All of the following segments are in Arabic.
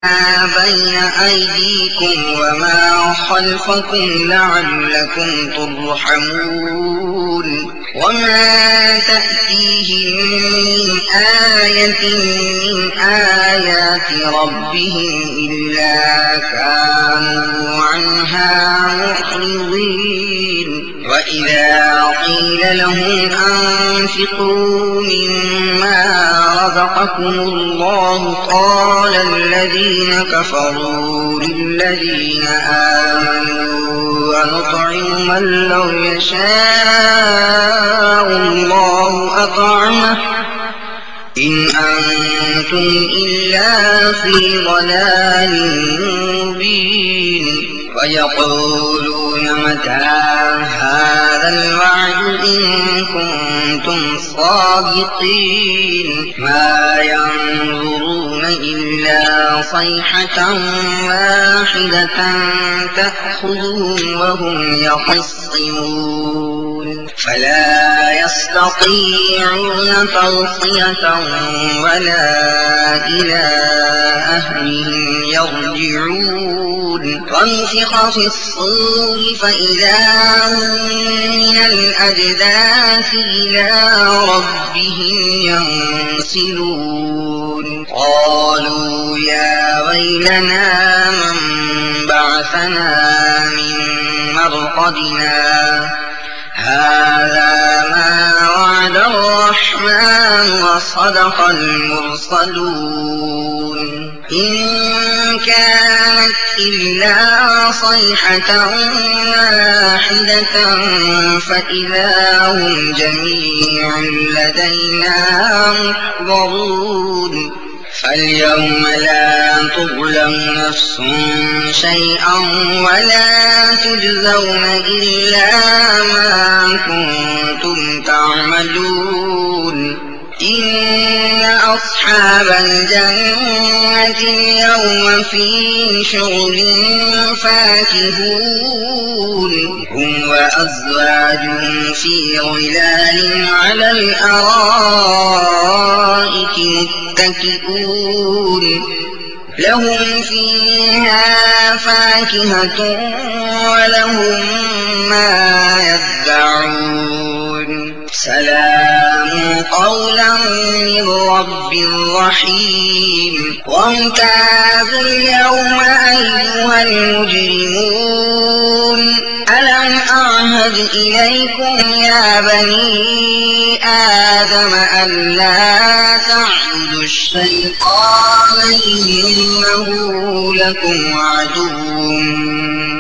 بين أيديكم وما خلفكم لعلكم ترحمون وما تأتيهم من آية من آيات ربهم إلا كانوا عنها معرضين وإذا قيل لهم أنفقوا مما رزقكم الله قال الذين كفروا للذين آمنوا أنطعم من لو يشاء الله أطعمه إن أنتم إلا في ضلال مبين ويقولون متى هذا الوعد إن كنتم صادقين ما ينظرون إلا صيحة واحدة تأخذهم وهم يخصمون فلا يستطيعون توصية ولا إلى أهلهم يرجعون ونفخ في الصور فإذا هم من الأجداث إلى ربهم ينسلون قالوا يا ويلنا من بعثنا من مرقدنا هذا ما وعد الرحمن وصدق المرسلون إن كانت إلا صيحة واحدة فإذا هم جميع لدينا محضرون فاليوم لا تظلم نفس شيئا ولا تجزون إلا ما كنتم تعملون إن أصحاب الجنة اليوم في شغل فاكهون هم وأزواجهم في ظلال على الأرائك متكئون لهم فيها فاكهة ولهم ما يدعون سلام قولا من رب رحيم وامتازوا اليوم أيها المجرمون ألم أعهد إليكم يا بني آدم ألا تعبدوا الشيطان إنه لكم عدو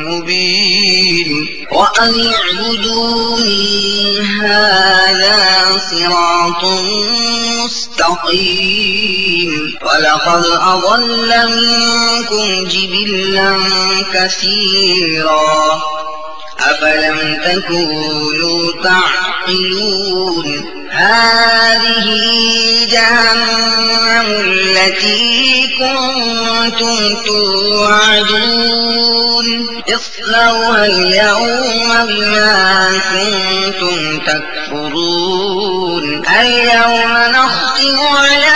مبين وأن اعبدوني هذا صراط مستقيم ولقد أضل منكم جبلا كثيرا أفلم تكونوا تعقلون هذه جهنم التي كنتم توعدون اصلوها اليوم بما كنتم تكفرون اليوم نختم على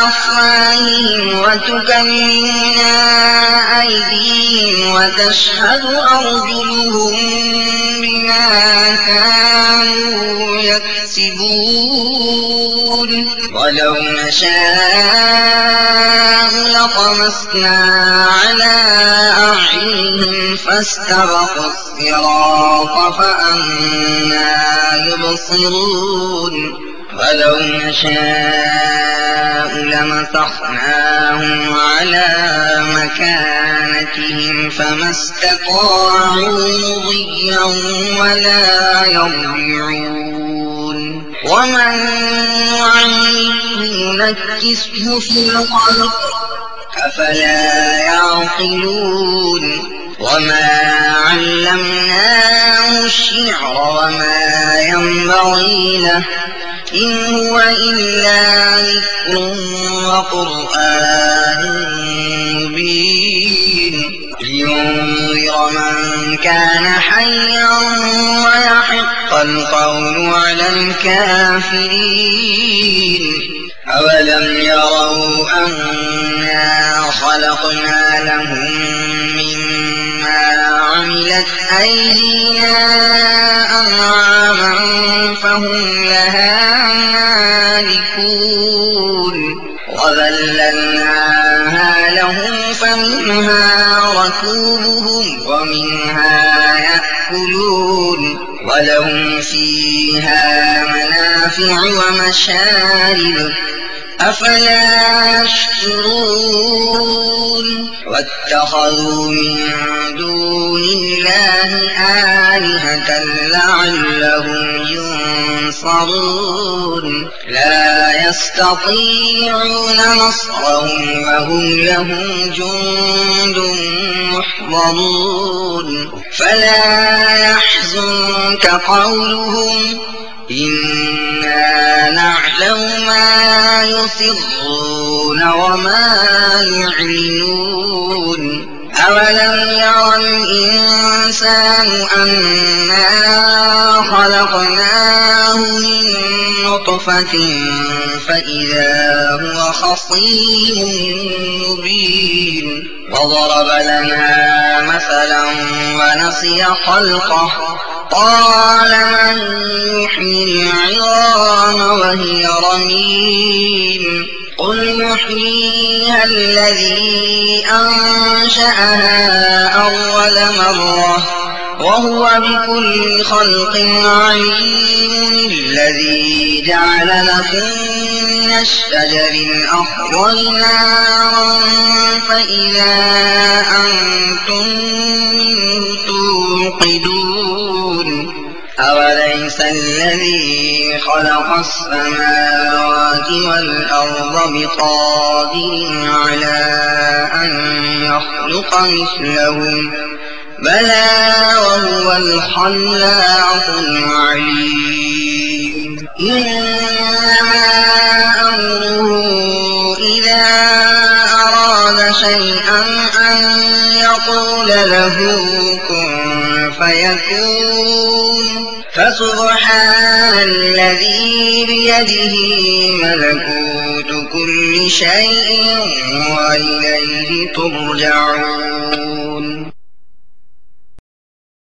أفواههم وتكلمنا أيديهم وتشهد أرجلهم بما كانوا يكسبون ولو نشاء لطمسنا على أعينهم فاستبقوا الصراط فأنى يبصرون ولو نشاء لمسخناهم على مكانتهم فما استطاعوا مضيا ولا يرجعون ومن نعمره نكسه في الخلق أفلا يعقلون وما علمناه الشعر وما ينبغي له إن هو إلا ذكر وقرآن مبين لينذر من كان حيا ويحق القول على الكافرين أولم يروا أنا خلقنا لهم مما عملت أيدينا أنعاما فهم لها مالكون وذللناها لهم فمنها ركوبهم ومنها يأكلون ولهم فيها منافع ومشارب أفلا يشكرون واتخذوا من دون الله آلهة لعلهم ينصرون لا يستطيعون نصرهم وهم لهم جند محضرون فلا يحزنك قولهم إنا نعلم ما يسرون وما يعلنون أولم ير الإنسان أنا خلقناه من نطفة فإذا هو خصيم مبين وضرب لنا مثلا ونسي خلقه قال من يحيي العظام وهي رميم قل يحييها الذي أنشأها أول مرة وهو بكل خلق عليم الذي جعل لكم من الشجر الأخضر نارا فإذا أنتم منه توقدون أوليس الذي خلق السماوات والأرض بقادر على أن يخلق مثلهم بلى وهو الخلاق العليم إنما أمره إذا أراد شيئا أن يقول له كن فيكون فسبحان الذي بيده ملكوت كل شيء وإليه ترجعون